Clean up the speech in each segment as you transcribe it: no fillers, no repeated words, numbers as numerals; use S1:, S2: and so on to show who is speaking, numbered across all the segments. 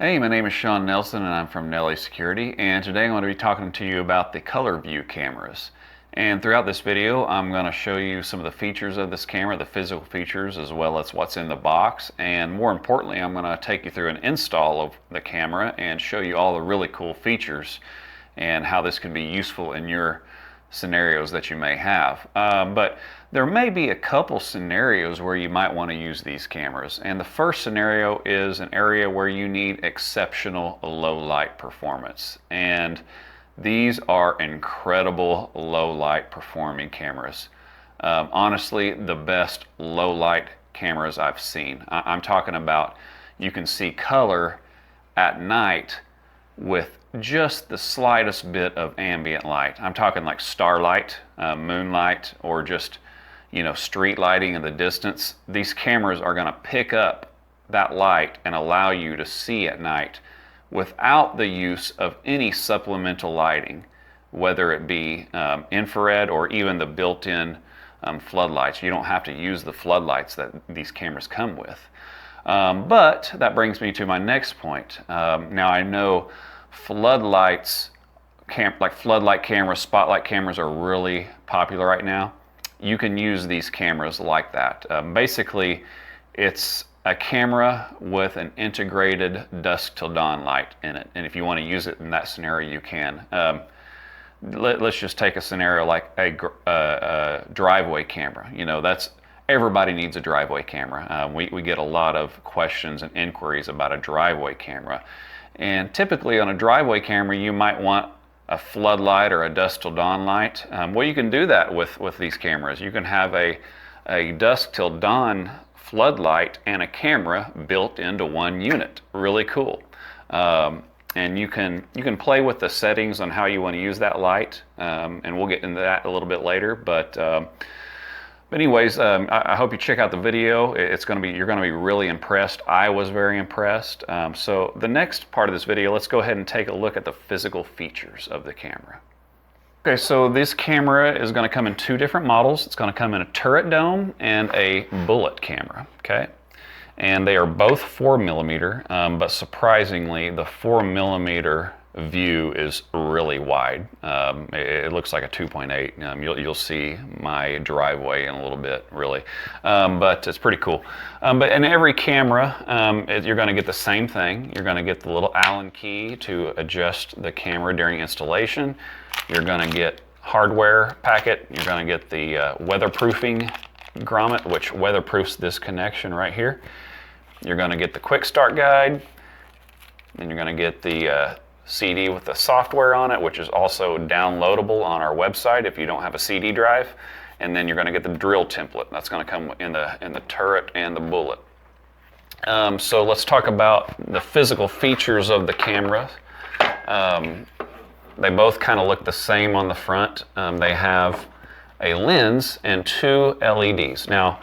S1: Hey, my name is Sean Nelson and I'm from Nelly Security, and today I'm going to be talking to you about the color view cameras. And throughout this video I'm going to show you some of the features of this camera, the physical features, as well as what's in the box, and more importantly I'm going to take you through an install of the camera and show you all the really cool features and how this can be useful in your scenarios that you may have. But there may be a couple scenarios where you might want to use these cameras, and the first scenario is an area where you need exceptional low light performance, and these are incredible low light performing cameras. Honestly, the best low light cameras I've seen. I'm talking about you can see color at night with just the slightest bit of ambient light. I'm talking like starlight, moonlight, or just, street lighting in the distance. These cameras are going to pick up that light and allow you to see at night without the use of any supplemental lighting, whether it be infrared or even the built-in floodlights. You don't have to use the floodlights that these cameras come with. But that brings me to my next point. Now I know floodlights, like floodlight cameras, spotlight cameras are really popular right now. You can use these cameras like that. Basically, it's a camera with an integrated dusk till dawn light in it. And if you want to use it in that scenario, you can. Let's just take a scenario like a driveway camera. Everybody needs a driveway camera. We get a lot of questions and inquiries about a driveway camera. And typically on a driveway camera, you might want a floodlight or a dusk till dawn light. Well, you can do that with these cameras. You can have a dusk till dawn floodlight and a camera built into one unit. Really cool. And you can play with the settings on how you want to use that light, and we'll get into that a little bit later. But anyways, I hope you check out the video. You're going to be really impressed. I was very impressed. So the next part of this video, let's go ahead and take a look at the physical features of the camera. Okay, so this camera is going to come in two different models. It's going to come in a turret dome and a bullet camera. Okay, and they are both 4mm, but surprisingly, the 4mm view is really wide. It looks like a 2.8. You'll see my driveway in a little bit, really, but it's pretty cool. But in every camera, you're going to get the same thing. You're going to get the little Allen key to adjust the camera during installation. You're going to get hardware packet. You're going to get the weatherproofing grommet, which weatherproofs this connection right here. You're going to get the quick start guide, and you're going to get the CD with the software on it, which is also downloadable on our website if you don't have a CD drive. And then you're going to get the drill template. That's going to come in the turret and the bullet. So let's talk about the physical features of the camera. They both kind of look the same on the front. They have a lens and two LEDs. Now,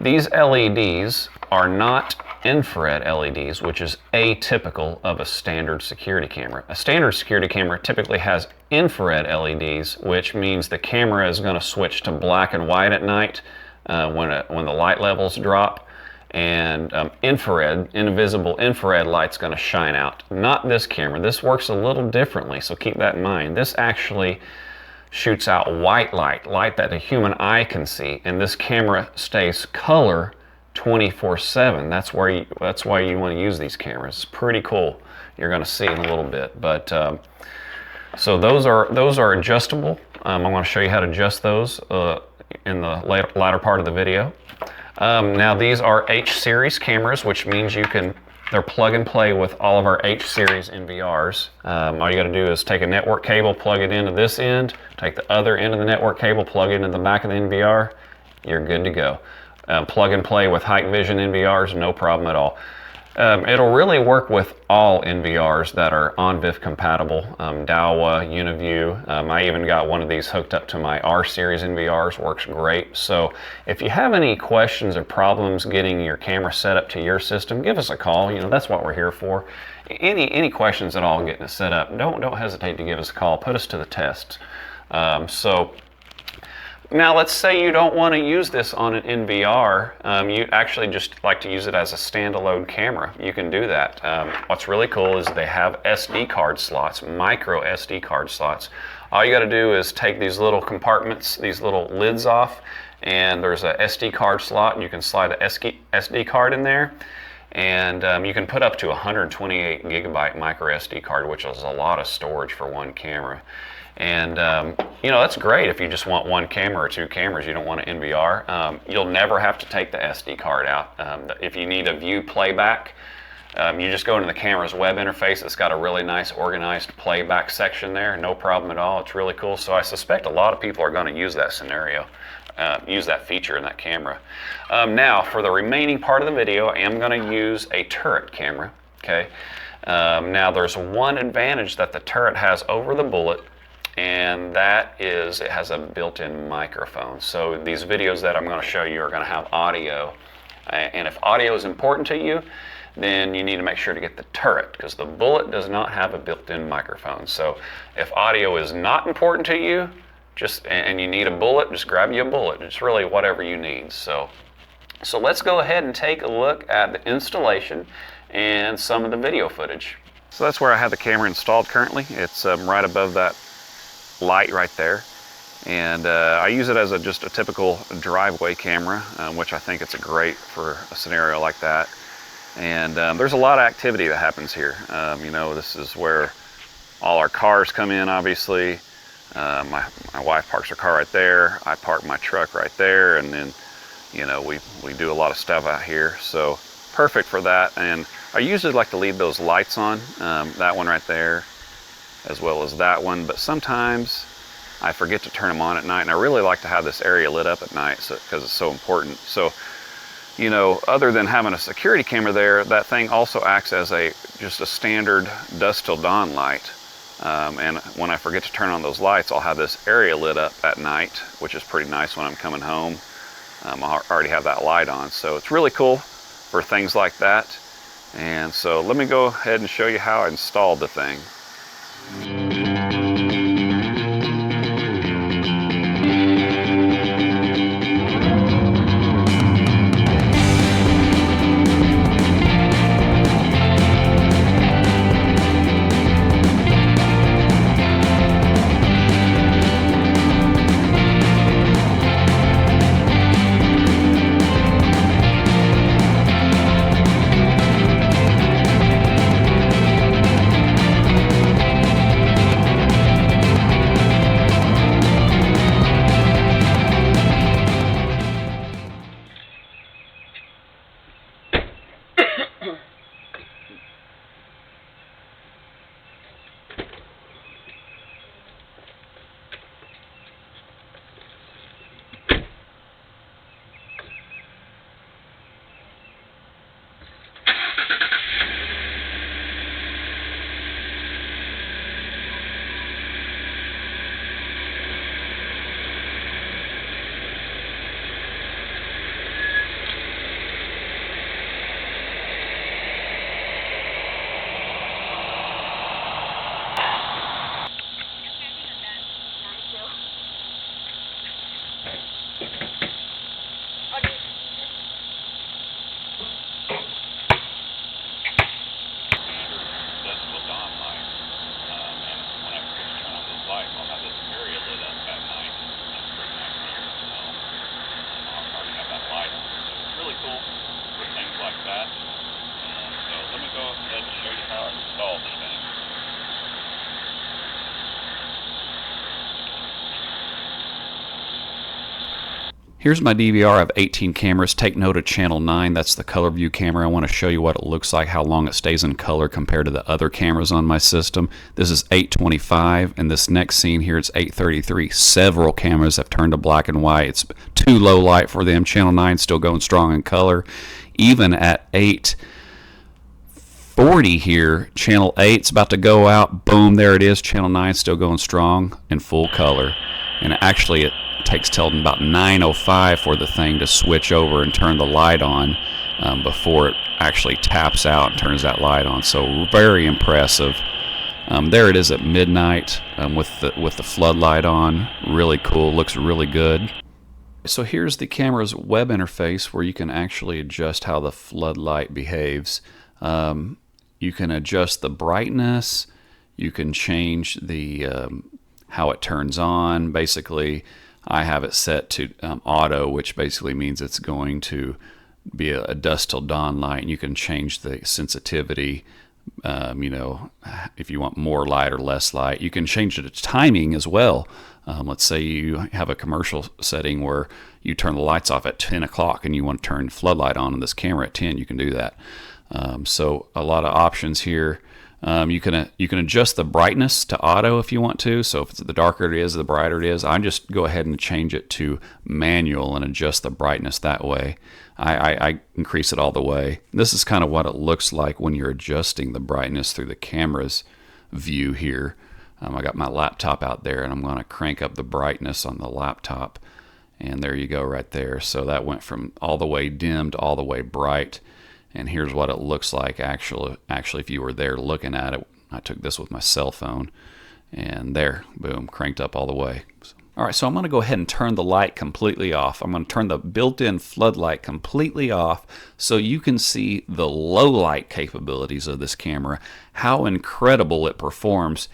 S1: these LEDs are not infrared LEDs, which is atypical of a standard security camera. A standard security camera typically has infrared LEDs, which means the camera is going to switch to black and white at night when the light levels drop, and invisible infrared light's going to shine out. Not this camera. This works a little differently, so keep that in mind. This actually shoots out white light that a human eye can see, and this camera stays color 24/7. That's why you want to use these cameras. It's pretty cool. You're going to see in a little bit. But so those are adjustable. I'm going to show you how to adjust those in the latter part of the video. Now these are H-series cameras, which means they're plug and play with all of our H-series NVRs. All you got to do is take a network cable, plug it into this end, take the other end of the network cable, plug it into the back of the NVR. You're good to go. Plug and play with Hikvision NVRs, no problem at all. It'll really work with all NVRs that are OnVIF compatible, Dahua, UniView. I even got one of these hooked up to my R-series NVRs, works great. So if you have any questions or problems getting your camera set up to your system, give us a call. That's what we're here for. Any questions at all getting it set up, don't hesitate to give us a call. Put us to the test. Now let's say you don't want to use this on an NVR. You actually just like to use it as a standalone camera. You can do that. What's really cool is they have SD card slots, micro SD card slots. All you got to do is take these little compartments, these little lids off, and there's a SD card slot, and you can slide a SD card in there. And you can put up to 128 gigabyte micro SD card, which is a lot of storage for one camera. And you know, that's great if you just want one camera or two cameras, you don't want an NVR. You'll never have to take the SD card out. If you need a view playback, you just go into the camera's web interface. It's got a really nice organized playback section there, no problem at all. It's really cool. So I suspect a lot of people are going to use that scenario, use that feature in that camera. Now for the remaining part of the video, I am going to use a turret camera. Okay. Now there's one advantage that the turret has over the bullet, and that is it has a built-in microphone. So these videos that I'm going to show you are going to have audio, and if audio is important to you, then you need to make sure to get the turret, because the bullet does not have a built-in microphone. So if audio is not important to you, and you need a bullet, just grab you a bullet. It's really whatever you need. So let's go ahead and take a look at the installation and some of the video footage. So that's where I have the camera installed currently. It's right above that light right there, and I use it as just a typical driveway camera, which I think it's great for a scenario like that. And there's a lot of activity that happens here. You know, this is where all our cars come in, obviously. My wife parks her car right there, I park my truck right there, and then, you know, we do a lot of stuff out here, so perfect for that. And I usually like to leave those lights on, that one right there, as well as that one, but sometimes I forget to turn them on at night, and I really like to have this area lit up at night because it's so important. So, you know, other than having a security camera there, that thing also acts as just a standard dusk till dawn light. And when I forget to turn on those lights, I'll have this area lit up at night, which is pretty nice when I'm coming home. I already have that light on, so it's really cool for things like that. And so let me go ahead and show you how I installed the thing. Here's my DVR of 18 cameras. Take note of channel 9. That's the color view camera. I want to show you what it looks like, how long it stays in color compared to the other cameras on my system. This is 825, and this next scene here, it's 833. Several cameras have turned to black and white. It's too low light for them. Channel 9 still going strong in color. Even at 840 here, channel 8's about to go out. Boom, there it is. Channel 9 still going strong in full color. And actually it takes till about 9:05 for the thing to switch over and turn the light on before it actually taps out and turns that light on. So very impressive.
S2: There it is at midnight with the floodlight on. Really cool, looks really good. So here's the camera's web interface where you can actually adjust how the floodlight behaves. You can adjust the brightness. You can change the how it turns on. Basically, I have it set to auto, which basically means it's going to be a dusk till dawn light, and you can change the sensitivity. You know, if you want more light or less light. You can change the timing as well. Let's say you have a commercial setting where you turn the lights off at 10 o'clock and you want to turn the floodlight on in this camera at 10, you can do that. So a lot of options here. You can adjust the brightness to auto if you want to. So if it's the darker it is, the brighter it is. I just go ahead and change it to manual and adjust the brightness that way. I increase it all the way. This is kind of what it looks like when you're adjusting the brightness through the camera's view here. I got my laptop out there and I'm going to crank up the brightness on the laptop. And there you go right there. So that went from all the way dimmed all the way bright. And here's what it looks like actually if you were there looking at it. I took this with my cell phone, and there, boom, cranked up all the way. All right, so I'm going to go ahead and turn the light completely off. I'm going to turn the built-in floodlight completely off so you can see the low light capabilities of this camera, how incredible it performs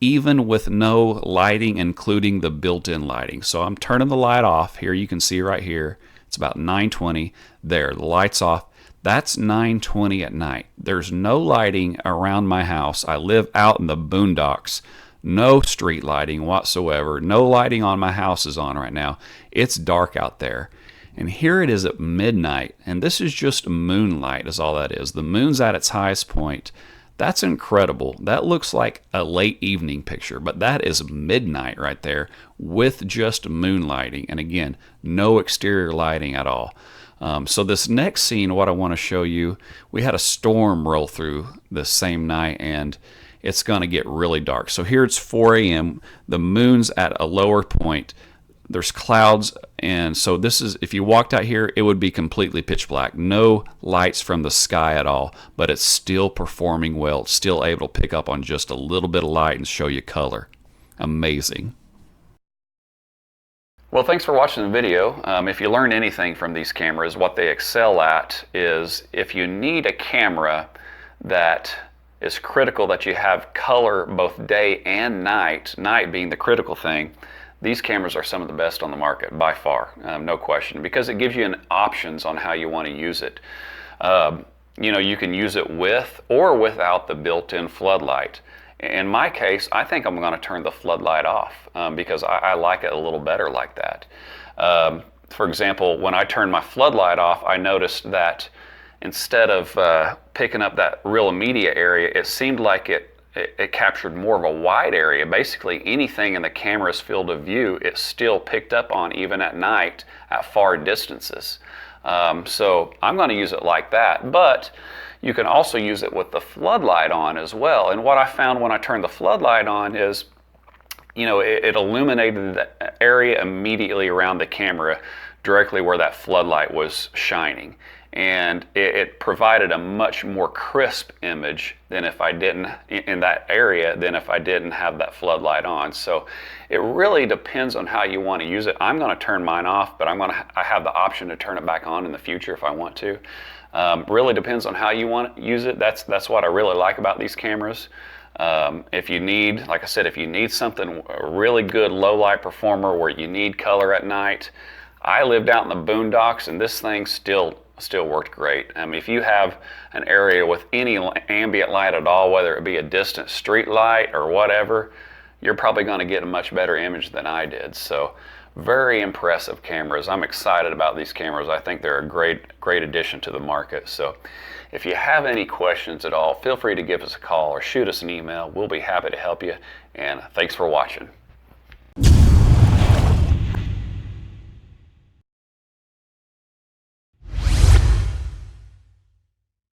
S2: even with no lighting, including the built-in lighting. So I'm turning the light off. Here you can see right here, it's about 9:20. There, the light's off. That's 9:20 at night. There's no lighting around my house. I live out in the boondocks. No street lighting whatsoever. No lighting on my house is on right now. It's dark out there. And here it is at midnight. And this is just moonlight is all that is. The moon's at its highest point. That's incredible. That looks like a late evening picture, but that is midnight right there with just moonlighting. And again, no exterior lighting at all. So this next scene, what I want to show you, we had a storm roll through this same night, and it's going to get really dark. So here it's 4 a.m. The moon's at a lower point. There's clouds, and so this is, if you walked out here, it would be completely pitch black. No lights from the sky at all, but it's still performing well. It's still able to pick up on just a little bit of light and show you color. Amazing.
S1: Well, thanks for watching the video. If you learn anything from these cameras, what they excel at is if you need a camera that is critical that you have color both day and night, night being the critical thing, these cameras are some of the best on the market by far, no question, because it gives you options on how you want to use it. You know, you can use it with or without the built-in floodlight. In my case, I think I'm going to turn the floodlight off because I like it a little better like that. For example, when I turned my floodlight off, I noticed that instead of picking up that real immediate area, it seemed like it captured more of a wide area. Basically, anything in the camera's field of view, it still picked up on even at night at far distances. So I'm going to use it like that, but you can also use it with the floodlight on as well. And what I found when I turned the floodlight on is, you know, it illuminated the area immediately around the camera directly where that floodlight was shining. And it provided a much more crisp image than if I didn't, in that area, than if I didn't have that floodlight on. So it really depends on how you want to use it. I'm going to turn mine off, but I have the option to turn it back on in the future if I want to. Really depends on how you want to use it. That's what I really like about these cameras. If you need, like I said, if you need something, a really good low light performer where you need color at night, I lived out in the boondocks and this thing still worked great. I mean, if you have an area with any ambient light at all, whether it be a distant street light or whatever, you're probably going to get a much better image than I did. So very impressive cameras. I'm excited about these cameras. I think they're a great addition to the market. So if you have any questions at all, feel free to give us a call or shoot us an email. We'll be happy to help you. And thanks for watching.